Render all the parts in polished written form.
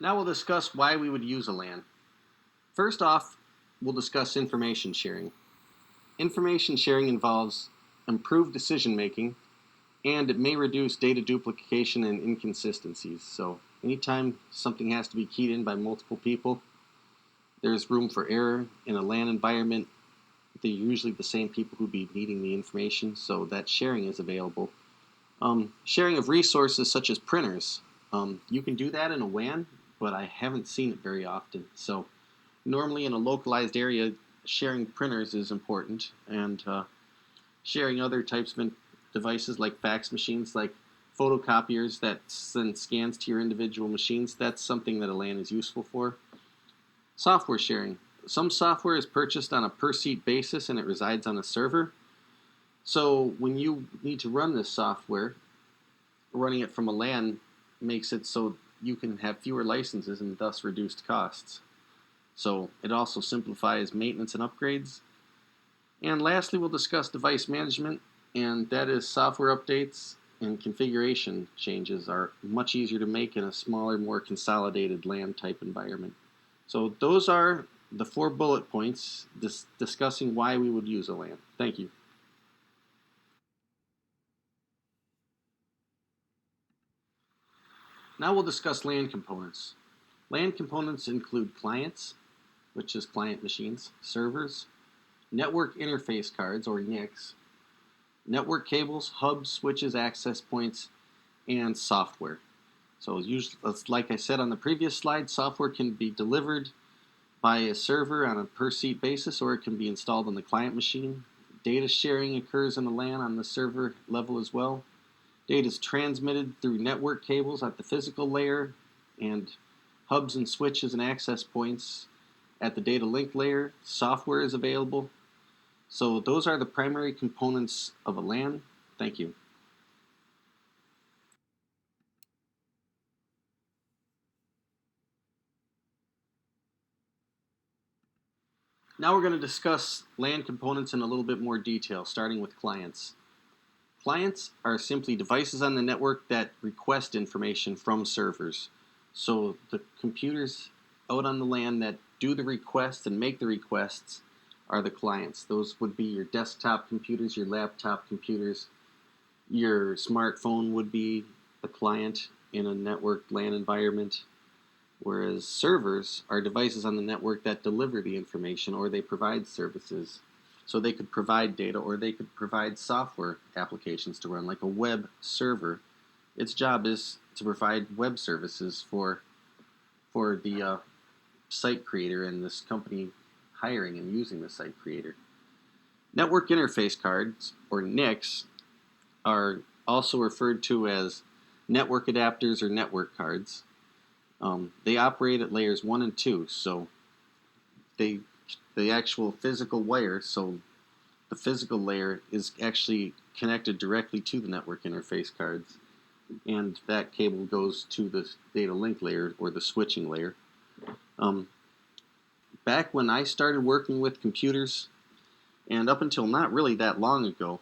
Now we'll discuss why we would use a LAN. First off, we'll discuss information sharing. Information sharing involves improved decision making, and it may reduce data duplication and inconsistencies. So anytime something has to be keyed in by multiple people, there's room for error. In a LAN environment, they're usually the same people who be needing the information, so that sharing is available. Sharing of resources such as printers. You can do that in a WAN, but I haven't seen it very often. So normally in a localized area, sharing printers is important, and sharing other types of devices like fax machines, like photocopiers that send scans to your individual machines, that's something that a LAN is useful for. Software sharing. Some software is purchased on a per-seat basis and it resides on a server. So when you need to run this software, running it from a LAN makes it so you can have fewer licenses and thus reduced costs. So it also simplifies maintenance and upgrades. And lastly, we'll discuss device management, and that is software updates and configuration changes are much easier to make in a smaller, more consolidated LAN type environment. So those are the 4 bullet points discussing why we would use a LAN. Thank you. Now we'll discuss LAN components. LAN components include clients, which is client machines, servers, network interface cards, or NICs, network cables, hubs, switches, access points, and software. So usually, like I said on the previous slide, software can be delivered by a server on a per-seat basis, or it can be installed on the client machine. Data sharing occurs in the LAN on the server level as well. Data is transmitted through network cables at the physical layer, and hubs and switches and access points at the data link layer. Software is available. So those are the primary components of a LAN. Thank you. Now we're going to discuss LAN components in a little bit more detail, starting with clients. Clients are simply devices on the network that request information from servers. So the computers out on the LAN that do the requests and make the requests are the clients. Those would be your desktop computers, your laptop computers. Your smartphone would be a client in a networked LAN environment, whereas servers are devices on the network that deliver the information or they provide services. So they could provide data or they could provide software applications to run, like a web server. Its job is to provide web services for the site creator and this company hiring and using the site creator. Network interface cards, or NICs, are also referred to as network adapters or network cards. They operate at layers 1 and 2, so the actual physical wire, so the physical layer is actually connected directly to the network interface cards, and that cable goes to the data link layer or the switching layer. Back when I started working with computers, and up until not really that long ago,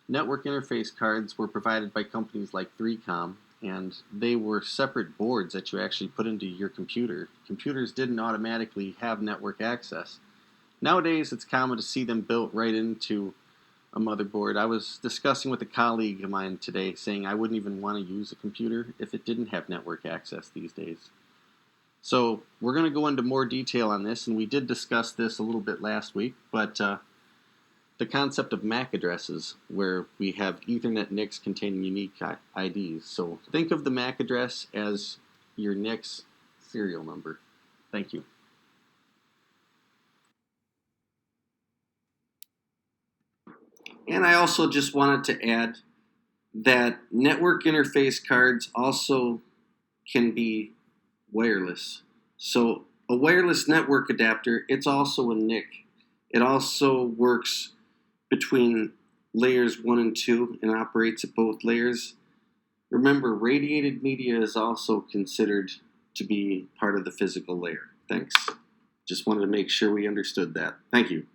network interface cards were provided by companies like 3Com, and they were separate boards that you actually put into your computer. Computers didn't automatically have network access. Nowadays, it's common to see them built right into a motherboard. I was discussing with a colleague of mine today, saying I wouldn't even want to use a computer if it didn't have network access these days. So we're going to go into more detail on this, and we did discuss this a little bit last week, but the concept of MAC addresses, where we have Ethernet NICs containing unique IDs. So think of the MAC address as your NIC's serial number. Thank you. And I also just wanted to add that network interface cards also can be wireless. So a wireless network adapter, it's also a NIC. It also works between layers 1 and 2 and operates at both layers. Remember, radiated media is also considered to be part of the physical layer. Thanks. Just wanted to make sure we understood that. Thank you.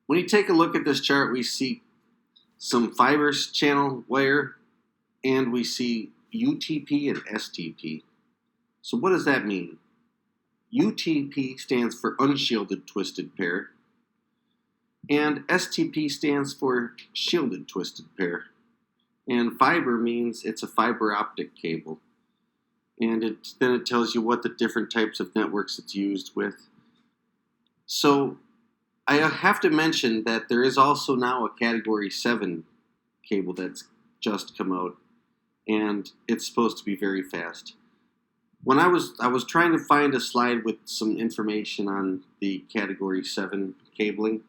When you take a look at this chart, we see some fiber channel wire, and we see UTP and STP. So what does that mean? UTP stands for unshielded twisted pair, and STP stands for shielded twisted pair. And fiber means it's a fiber optic cable. And then it tells you what the different types of networks it's used with. So I have to mention that there is also now a Category 7 cable that's just come out, and it's supposed to be very fast. When I was trying to find a slide with some information on the Category 7 cabling,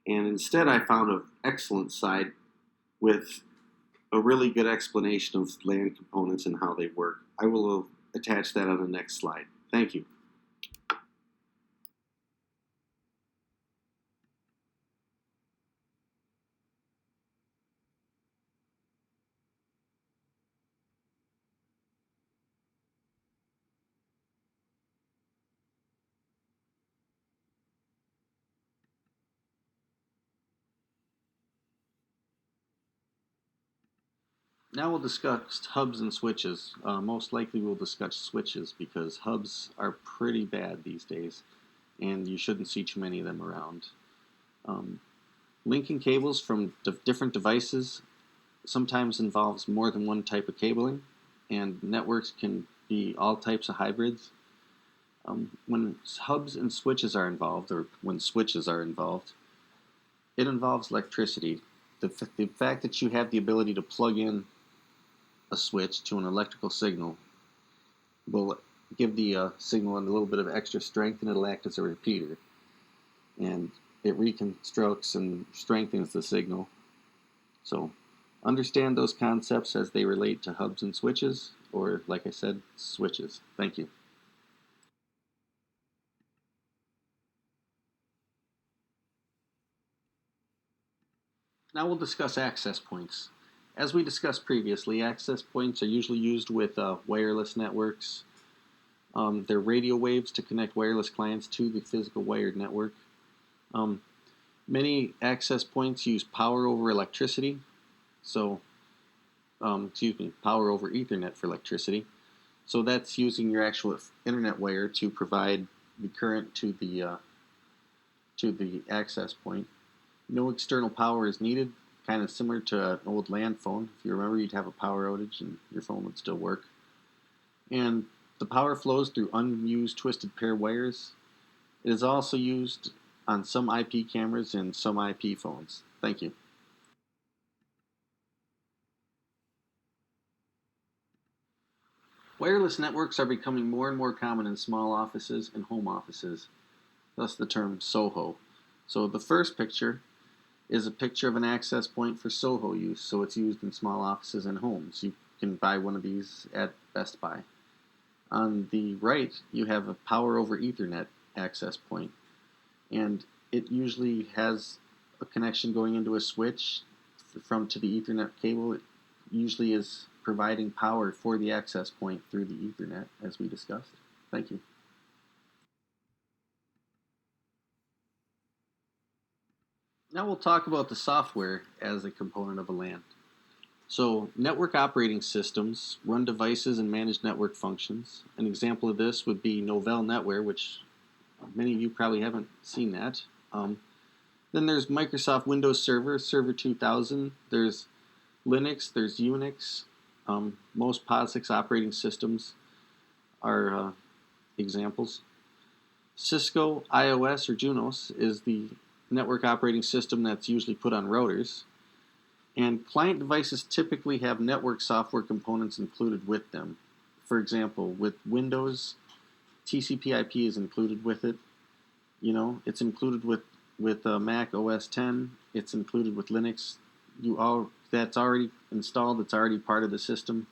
and instead I found an excellent slide with a really good explanation of LAN components and how they work. I will attach that on the next slide. Thank you. Now we'll discuss hubs and switches. Most likely we'll discuss switches because hubs are pretty bad these days, and you shouldn't see too many of them around. Linking cables from different devices sometimes involves more than one type of cabling, and networks can be all types of hybrids. When hubs and switches are involved, or when switches are involved, it involves electricity. The fact that you have the ability to plug in a switch to an electrical signal will give the signal a little bit of extra strength, and it'll act as a repeater. And it reconstructs and strengthens the signal. So understand those concepts as they relate to hubs and switches, or like I said, switches. Thank you. Now we'll discuss access points. As we discussed previously, access points are usually used with wireless networks. They're radio waves to connect wireless clients to the physical wired network. Many access points use power over electricity, power over Ethernet for electricity. So that's using your actual internet wire to provide the current to the access point. No external power is needed, kind of similar to an old land phone. If you remember, you'd have a power outage and your phone would still work. And the power flows through unused twisted pair wires. It is also used on some IP cameras and some IP phones. Thank you. Wireless networks are becoming more and more common in small offices and home offices, thus the term SOHO. So the first picture is a picture of an access point for SOHO use, so it's used in small offices and homes. You can buy one of these at Best Buy. On the right, you have a power over Ethernet access point, and it usually has a connection going into a switch to the Ethernet cable. It usually is providing power for the access point through the Ethernet, as we discussed. Thank you. Now we'll talk about the software as a component of a LAN. So network operating systems run devices and manage network functions. An example of this would be Novell NetWare, which many of you probably haven't seen that. Then there's Microsoft Windows Server, Server 2000. There's Linux, there's Unix. Most POSIX operating systems are examples. Cisco iOS or Junos is the network operating system that's usually put on routers. And client devices typically have network software components included with them. For example, with Windows, TCP/IP is included with it. It's included with Mac OS 10. It's included with Linux. That's already installed. It's already part of the system.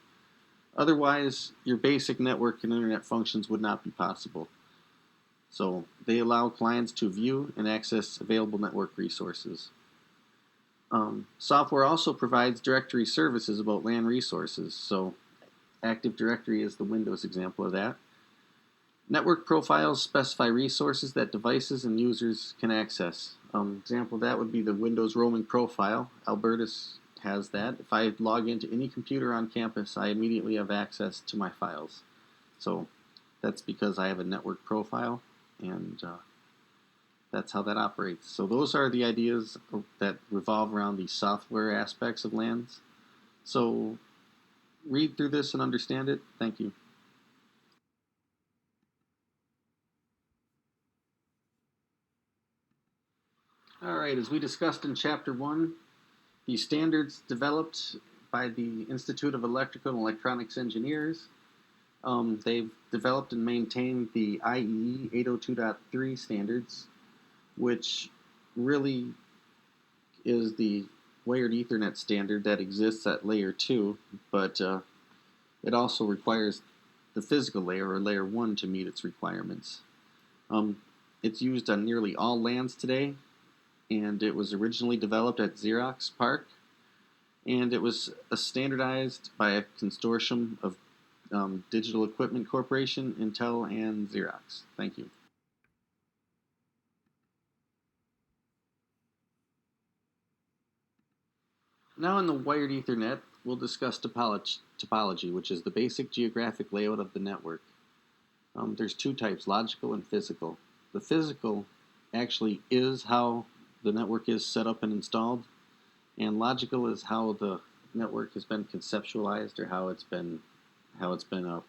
Otherwise, your basic network and internet functions would not be possible. So they allow clients to view and access available network resources. Software also provides directory services about LAN resources. So Active Directory is the Windows example of that. Network profiles specify resources that devices and users can access. Example of that would be the Windows roaming profile. Albertus has that. If I log into any computer on campus, I immediately have access to my files. So that's because I have a network profile, and that's how that operates. So those are the ideas that revolve around the software aspects of LANs. So read through this and understand it. Thank you. All right, as we discussed in Chapter 1, the standards developed by the Institute of Electrical and Electronics Engineers. They've developed and maintained the IEEE 802.3 standards, which really is the wired Ethernet standard that exists at layer 2, but it also requires the physical layer, or layer 1, to meet its requirements. It's used on nearly all LANs today, and it was originally developed at Xerox PARC, and it was standardized by a consortium of Digital Equipment Corporation, Intel, and Xerox. Thank you. Now in the wired Ethernet, we'll discuss topology, which is the basic geographic layout of the network. There's two types, logical and physical. The physical actually is how the network is set up and installed, and logical is how the network has been conceptualized, or how it's been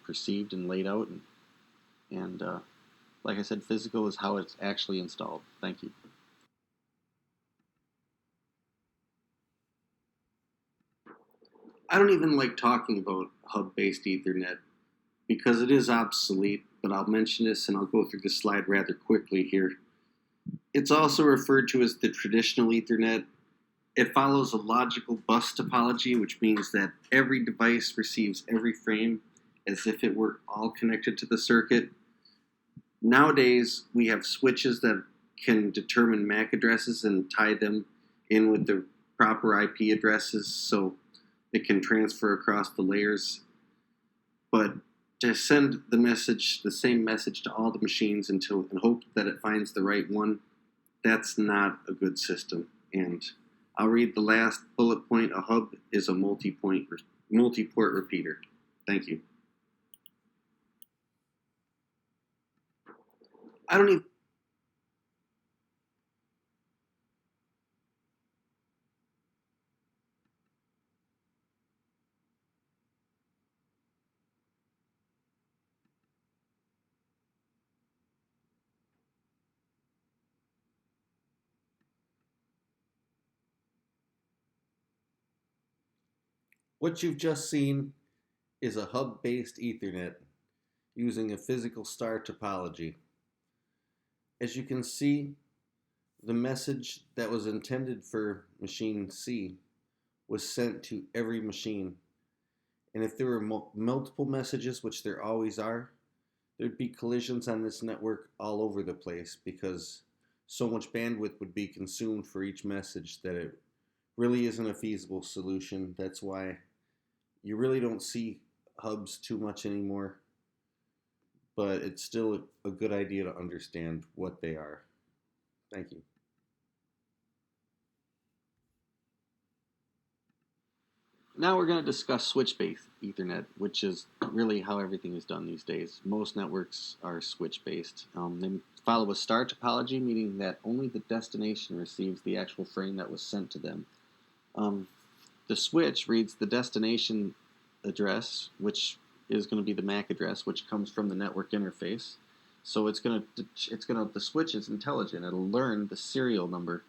perceived and laid out. And like I said, physical is how it's actually installed. Thank you. I don't even like talking about hub-based Ethernet because it is obsolete, but I'll mention this and I'll go through this slide rather quickly here. It's also referred to as the traditional Ethernet. It follows a logical bus topology, which means that every device receives every frame as if it were all connected to the circuit. Nowadays, we have switches that can determine MAC addresses and tie them in with the proper IP addresses so it can transfer across the layers. But to send the same message to all the machines and hope that it finds the right one, that's not a good system. And I'll read the last bullet point. A hub is a multi-port repeater. Thank you. I don't even What you've just seen is a hub-based Ethernet using a physical star topology. As you can see, the message that was intended for machine C was sent to every machine. And if there were multiple messages, which there always are, there'd be collisions on this network all over the place because so much bandwidth would be consumed for each message that it really isn't a feasible solution. That's why you really don't see hubs too much anymore, but it's still a good idea to understand what they are. Thank you. Now we're going to discuss switch-based Ethernet, which is really how everything is done these days. Most networks are switch-based. They follow a star topology, meaning that only the destination receives the actual frame that was sent to them. The switch reads the destination address, which is going to be the MAC address, which comes from the network interface. So the switch is intelligent. It'll learn the serial number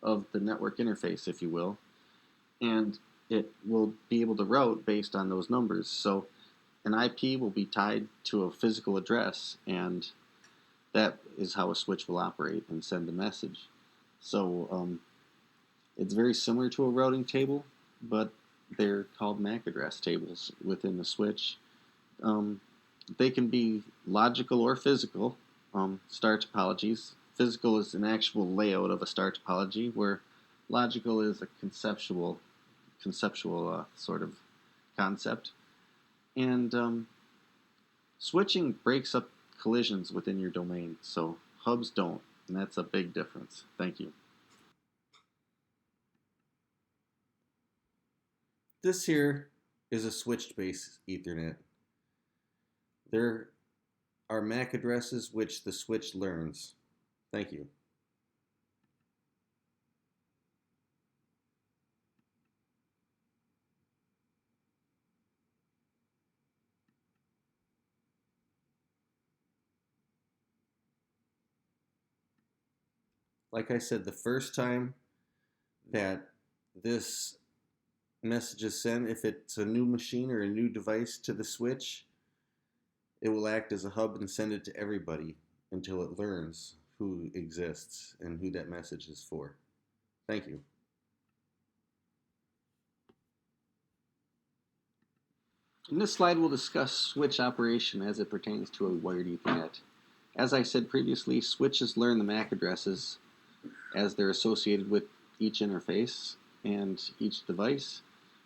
of the network interface, if you will, and it will be able to route based on those numbers. So an IP will be tied to a physical address, and that is how a switch will operate and send a message. So it's very similar to a routing table, but they're called MAC address tables within the switch. They can be logical or physical star topologies. Physical is an actual layout of a star topology, where logical is a conceptual sort of concept. And switching breaks up collisions within your domain. So hubs don't, and that's a big difference. Thank you. This here is a switch-based Ethernet. There are MAC addresses which the switch learns. Thank you. Like I said, the first time that this message is sent, if it's a new machine or a new device to the switch, it will act as a hub and send it to everybody until it learns who exists and who that message is for. Thank you. In this slide, we'll discuss switch operation as it pertains to a wired Ethernet. As I said previously, switches learn the MAC addresses as they're associated with each interface and each device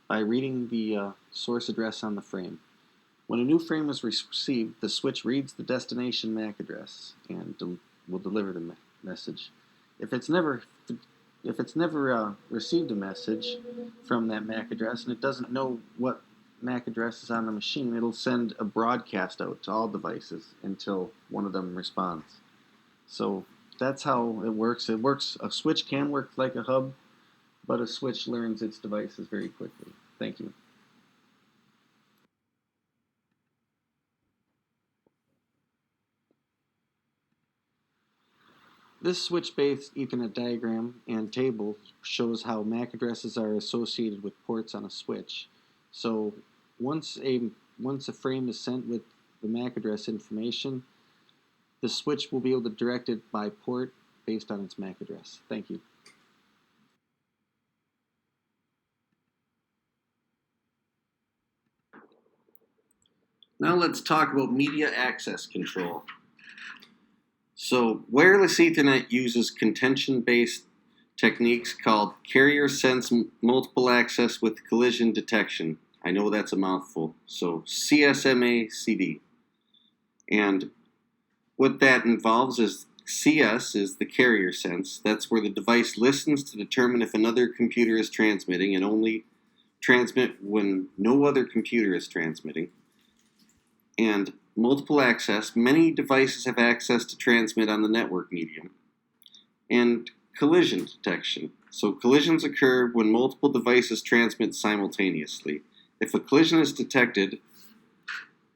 by reading the source address on the frame. When a new frame is received, the switch reads the destination MAC address and will deliver the message. If it's never received a message from that MAC address and it doesn't know what MAC address is on the machine, it'll send a broadcast out to all devices until one of them responds. So that's how it works. A switch can work like a hub, but a switch learns its devices very quickly. Thank you. This switch-based Ethernet diagram and table shows how MAC addresses are associated with ports on a switch. So once a frame is sent with the MAC address information, the switch will be able to direct it by port based on its MAC address. Thank you. Now let's talk about media access control. So wireless Ethernet uses contention-based techniques called carrier sense multiple access with collision detection. I know that's a mouthful. So CSMACD. And what that involves is CS is the carrier sense. That's where the device listens to determine if another computer is transmitting and only transmit when no other computer is transmitting. And multiple access, many devices have access to transmit on the network medium. And collision detection. So collisions occur when multiple devices transmit simultaneously. If a collision is detected,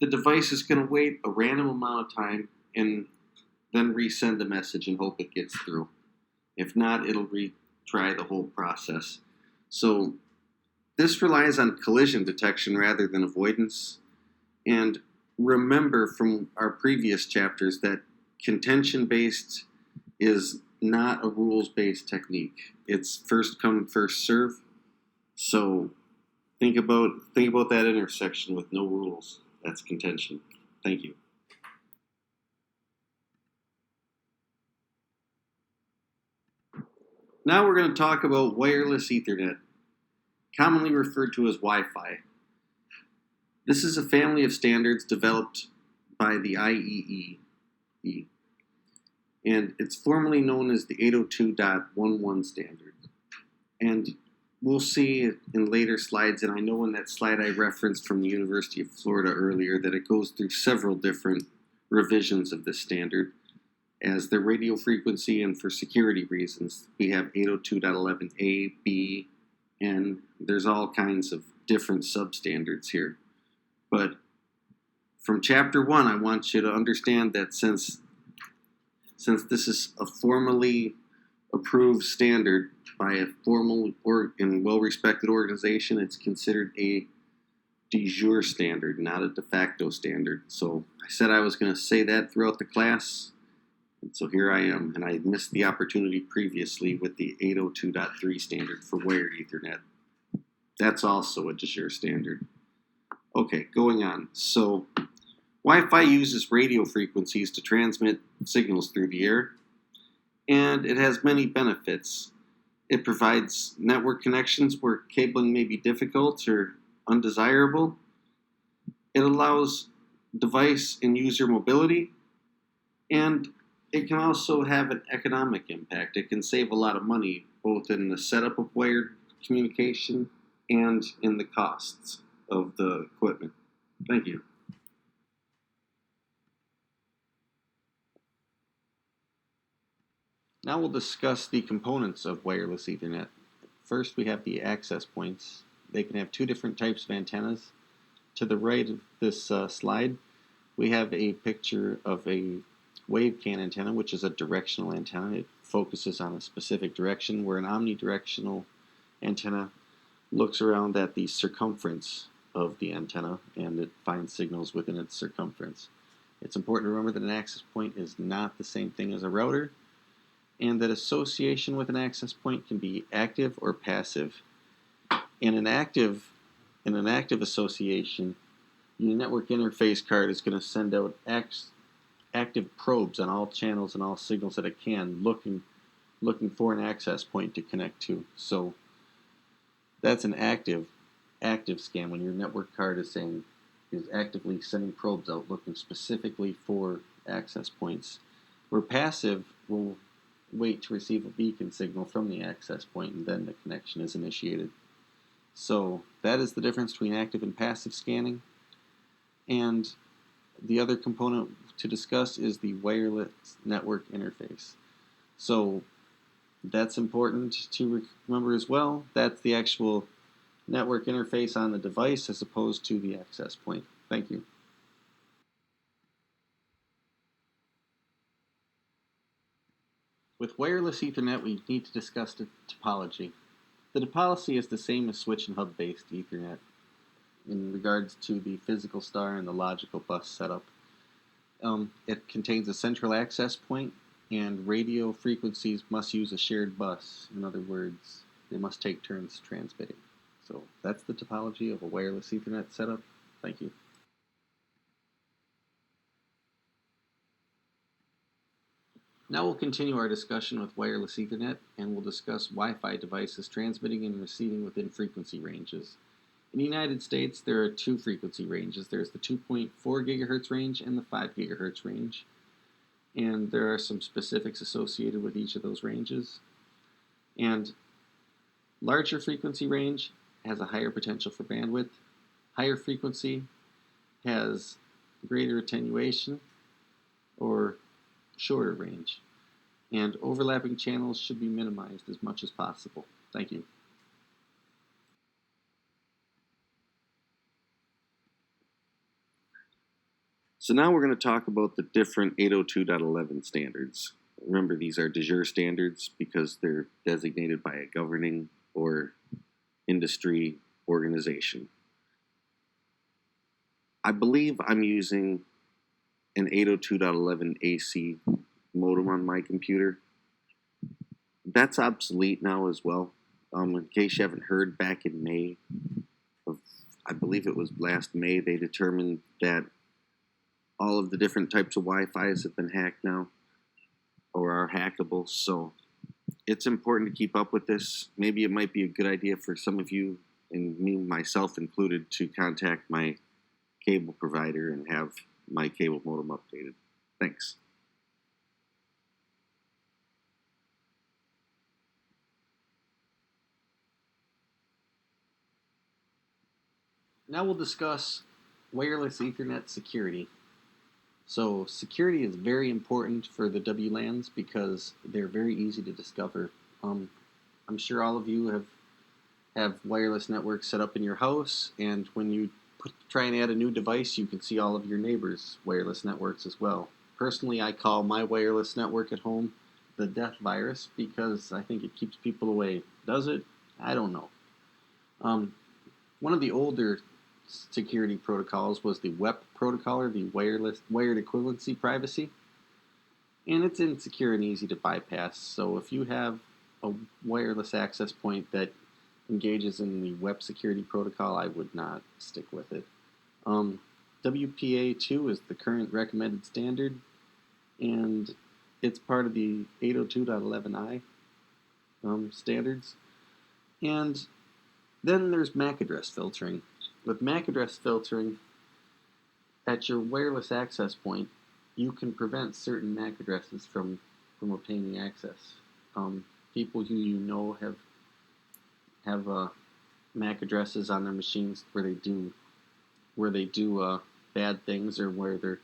the device is going to wait a random amount of time and then resend the message and hope it gets through. If not, it'll retry the whole process. So this relies on collision detection rather than avoidance. And remember from our previous chapters that contention-based is not a rules-based technique. It's first come, first serve. So think about that intersection with no rules. That's contention. Thank you. Now we're going to talk about wireless Ethernet, commonly referred to as Wi-Fi. This is a family of standards developed by the IEEE, and it's formally known as the 802.11 standard. And we'll see in later slides, and I know in that slide I referenced from the University of Florida earlier, that it goes through several different revisions of this standard. As the radio frequency and for security reasons, we have 802.11a, b, and there's all kinds of different substandards here. But from Chapter 1, I want you to understand that since this is a formally approved standard by a formal and well-respected organization, it's considered a de jure standard, not a de facto standard. So I said I was going to say that throughout the class, and so here I am, and I missed the opportunity previously with the 802.3 standard for wired Ethernet. That's also a de jure standard. Okay, going on. So Wi-Fi uses radio frequencies to transmit signals through the air, and it has many benefits. It provides network connections where cabling may be difficult or undesirable. It allows device and user mobility, And it can also have an economic impact. It can save a lot of money, both in the setup of wired communication and in the costs of the equipment. Thank you. Now we'll discuss the components of wireless Ethernet. First, we have the access points. They can have two different types of antennas. To the right of this slide, we have a picture of a wave-can antenna, which is a directional antenna. It focuses on a specific direction, where an omnidirectional antenna looks around at the circumference of the antenna, and it finds signals within its circumference. It's important to remember that an access point is not the same thing as a router, and that association with an access point can be active or passive. In an active association, your network interface card is going to send out active probes on all channels and all signals that it can, looking for an access point to connect to. So that's an active scan, when your network card is actively sending probes out, looking specifically for access points. Where passive will wait to receive a beacon signal from the access point, and then the connection is initiated. So that is the difference between active and passive scanning. And the other component to discuss is the wireless network interface. So that's important to remember as well. That's the actual network interface on the device as opposed to the access point. Thank you. With wireless Ethernet, we need to discuss the topology. The topology is the same as switch and hub-based Ethernet in regards to the physical star and the logical bus setup. It contains a central access point, and radio frequencies must use a shared bus. In other words, they must take turns transmitting. So that's the topology of a wireless Ethernet setup. Thank you. Now we'll continue our discussion with wireless Ethernet, and we'll discuss Wi-Fi devices transmitting and receiving within frequency ranges. In the United States, there are two frequency ranges. There's the 2.4 gigahertz range and the 5 gigahertz range. And there are some specifics associated with each of those ranges. And larger frequency range has a higher potential for bandwidth. Higher frequency has greater attenuation or shorter range. And overlapping channels should be minimized as much as possible. Thank you. So now we're going to talk about the different 802.11 standards. Remember, these are de jure standards because they're designated by a governing or industry organization. I believe I'm using an 802.11 AC modem on my computer. That's obsolete now as well. In case you haven't heard, back in May I believe it was last May, they determined that all of the different types of Wi-Fi's have been hacked now, or are hackable, so it's important to keep up with this. Maybe it might be a good idea for some of you, and me myself included, to contact my cable provider and have my cable modem updated. Thanks. Now we'll discuss wireless Ethernet security. So security is very important for the WLANs because they're very easy to discover. I'm sure all of you have wireless networks set up in your house, and when you try and add a new device, you can see all of your neighbors' wireless networks as well. Personally, I call my wireless network at home the death virus because I think it keeps people away. Does it? I don't know. One of the older security protocols was the WEP protocol, or the wired equivalency privacy, and it's insecure and easy to bypass. So if you have a wireless access point that engages in the WEP security protocol, I would not stick with it. WPA2 is the current recommended standard, and it's part of the 802.11i standards. And then there's MAC address filtering. With MAC address filtering, at your wireless access point, you can prevent certain MAC addresses from obtaining access. People who you know have MAC addresses on their machines where they do bad things, or where they're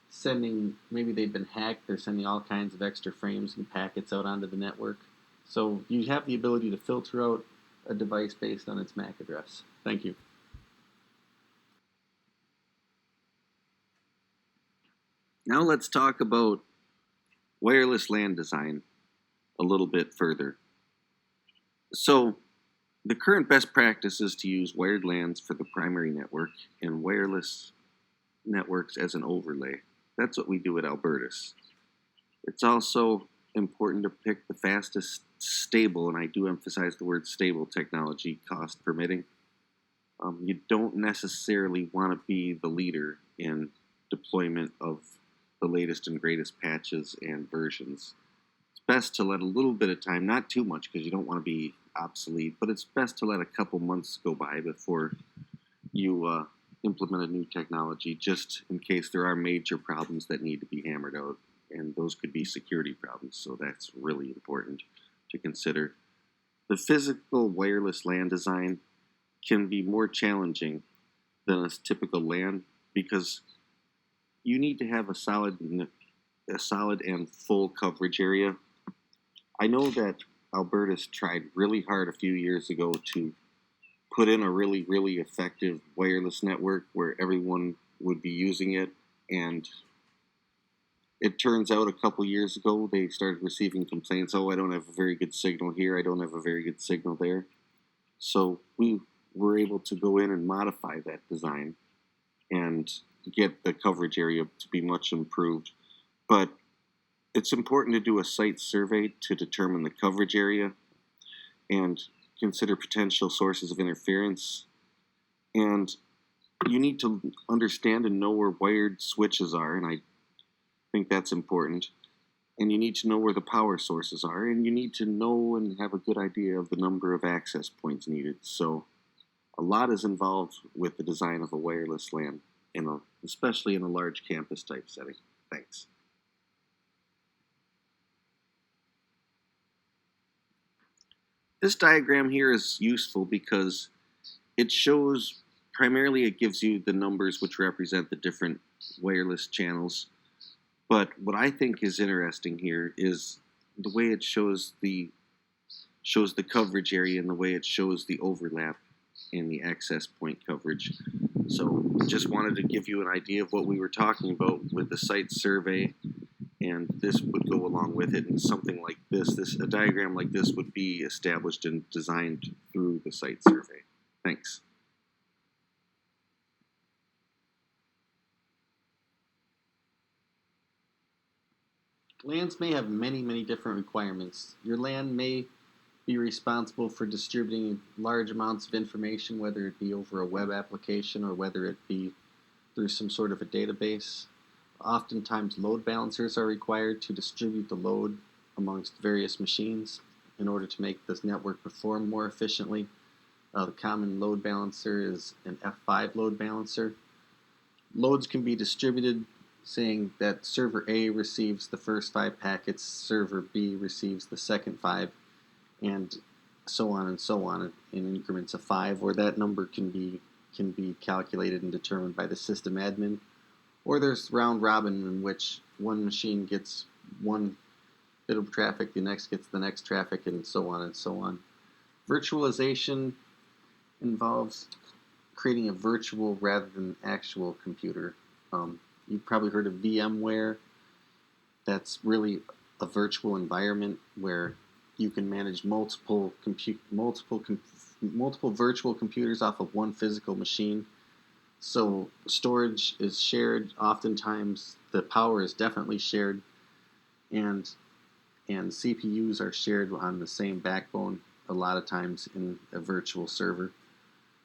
sending, maybe they've been hacked, they're sending all kinds of extra frames and packets out onto the network. So you have the ability to filter out a device based on its MAC address. Thank you. Now let's talk about wireless LAN design a little bit further. So the current best practice is to use wired LANs for the primary network and wireless networks as an overlay. That's what we do at Albertus. It's also important to pick the fastest stable, and I do emphasize the word stable technology, cost permitting. You don't necessarily want to be the leader in deployment of the latest and greatest patches and versions. It's best to let a little bit of time, not too much because you don't want to be obsolete, but it's best to let a couple months go by before you implement a new technology, just in case there are major problems that need to be hammered out, and those could be security problems, so that's really important to consider. The physical wireless LAN design can be more challenging than a typical LAN because you need to have a solid and full coverage area. I know that Albertus tried really hard a few years ago to put in a really, really effective wireless network where everyone would be using it, and it turns out a couple years ago they started receiving complaints, oh, I don't have a very good signal here, I don't have a very good signal there. So we were able to go in and modify that design and get the coverage area to be much improved. But it's important to do a site survey to determine the coverage area and consider potential sources of interference. And you need to understand and know where wired switches are, and I think that's important. And you need to know where the power sources are, and you need to know and have a good idea of the number of access points needed. So a lot is involved with the design of a wireless LAN, especially in a large campus type setting. Thanks. This diagram here is useful because it shows, primarily it gives you the numbers which represent the different wireless channels. But what I think is interesting here is the way it shows the coverage area and the way it shows the overlap and the access point coverage. So just wanted to give you an idea of what we were talking about with the site survey, and this would go along with it. And something like a diagram like this would be established and designed through the site survey. Thanks. LANs may have many, many different requirements. Your LAN may be responsible for distributing large amounts of information, whether it be over a web application or whether it be through some sort of a database. Oftentimes load balancers are required to distribute the load amongst various machines in order to make this network perform more efficiently. The common load balancer is an F5 load balancer. Loads can be distributed, saying that server A receives the first 5 packets, server B receives the second 5, and so on in increments of 5, where that number can be calculated and determined by the system admin. Or there's round robin, in which one machine gets one bit of traffic, the next gets the next traffic, and so on and so on. Virtualization involves creating a virtual rather than actual computer. You've probably heard of VMware. That's really a virtual environment where you can manage multiple virtual computers off of one physical machine. So storage is shared. Oftentimes the power is definitely shared, and CPUs are shared on the same backbone a lot of times in a virtual server.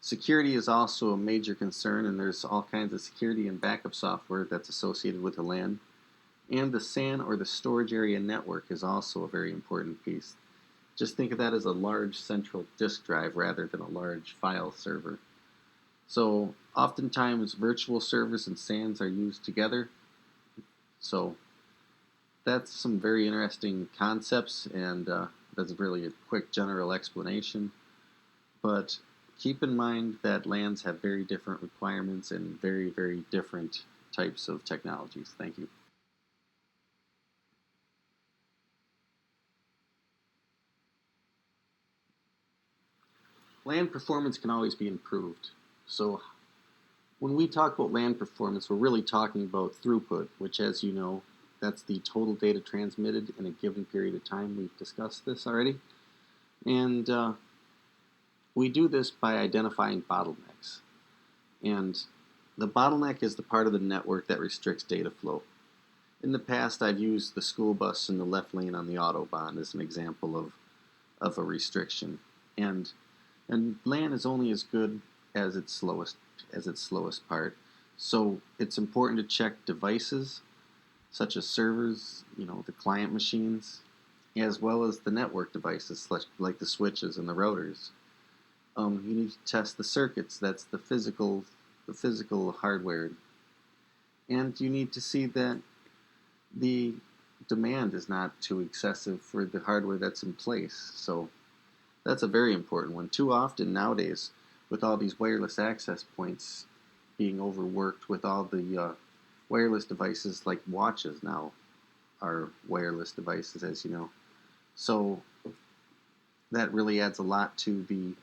Security is also a major concern, and there's all kinds of security and backup software that's associated with a LAN. And the SAN, or the storage area network, is also a very important piece. Just think of that as a large central disk drive rather than a large file server. So oftentimes virtual servers and SANs are used together. So that's some very interesting concepts, and that's really a quick general explanation. But keep in mind that lands have very different requirements and very, very different types of technologies. Thank you. Land performance can always be improved. So when we talk about land performance, we're really talking about throughput, which, as you know, that's the total data transmitted in a given period of time. We've discussed this already. And we do this by identifying bottlenecks. And the bottleneck is the part of the network that restricts data flow. In the past, I've used the school bus in the left lane on the Autobahn as an example of a restriction. And LAN is only as good as its slowest part. So it's important to check devices such as servers, the client machines, as well as the network devices like the switches and the routers. You need to test the circuits. That's the physical hardware, and you need to see that the demand is not too excessive for the hardware that's in place. So that's a very important one. Too often nowadays, with all these wireless access points being overworked with all the wireless devices, like watches now are wireless devices, as you know. So that really adds a lot to the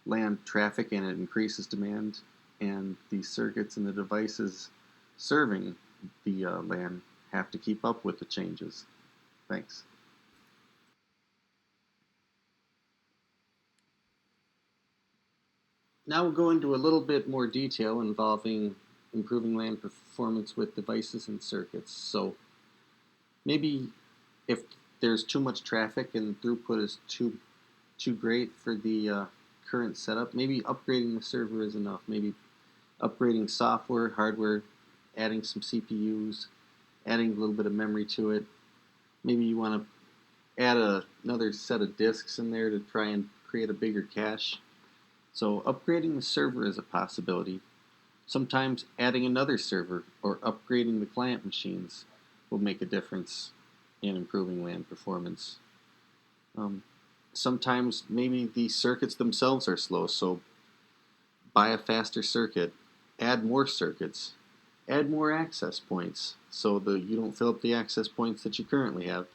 LAN traffic, and it increases demand, and the circuits and the devices serving the LAN have to keep up with the changes. Thanks. Now we'll go into a little bit more detail involving improving LAN performance with devices and circuits. So maybe if there's too much traffic and throughput is too great for the current setup, maybe upgrading the server is enough. Maybe upgrading software, hardware, adding some CPUs, adding a little bit of memory to it. Maybe you want to add another set of disks in there to try and create a bigger cache. So upgrading the server is a possibility. Sometimes adding another server or upgrading the client machines will make a difference in improving LAN performance. Sometimes maybe the circuits themselves are slow, so buy a faster circuit, add more circuits, add more access points so that you don't fill up the access points that you currently have,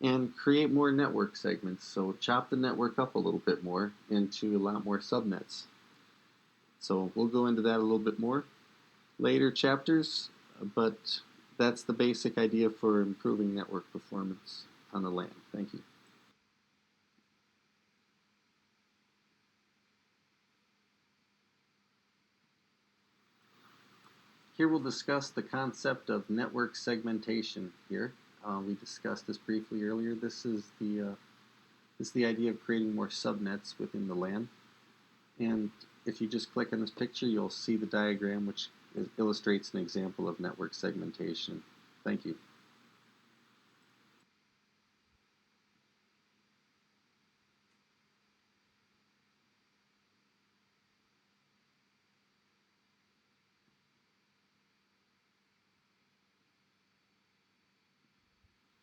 and create more network segments. So chop the network up a little bit more into a lot more subnets. So we'll go into that a little bit more later chapters, but that's the basic idea for improving network performance on the LAN. Thank you. Here we'll discuss the concept of network segmentation here. We discussed this briefly earlier. This is the idea of creating more subnets within the LAN. And if you just click on this picture, you'll see the diagram which illustrates an example of network segmentation. Thank you.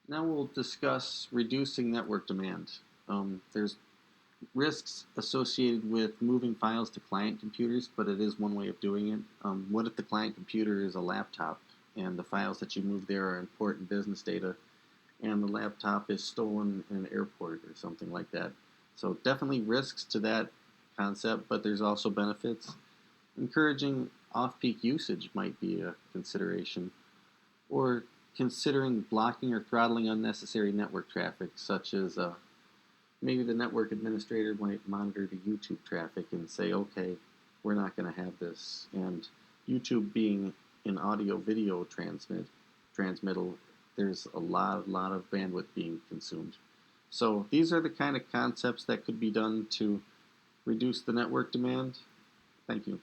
Now we'll discuss reducing network demand. There's risks associated with moving files to client computers, but it is one way of doing it. What if the client computer is a laptop and the files that you move there are important business data and the laptop is stolen in an airport or something like that? So definitely risks to that concept, but there's also benefits. Encouraging off-peak usage might be a consideration, or considering blocking or throttling unnecessary network traffic, such as maybe the network administrator might monitor the YouTube traffic and say, okay, we're not going to have this. And YouTube being an audio-video transmittal, there's a lot of bandwidth being consumed. So these are the kind of concepts that could be done to reduce the network demand. Thank you.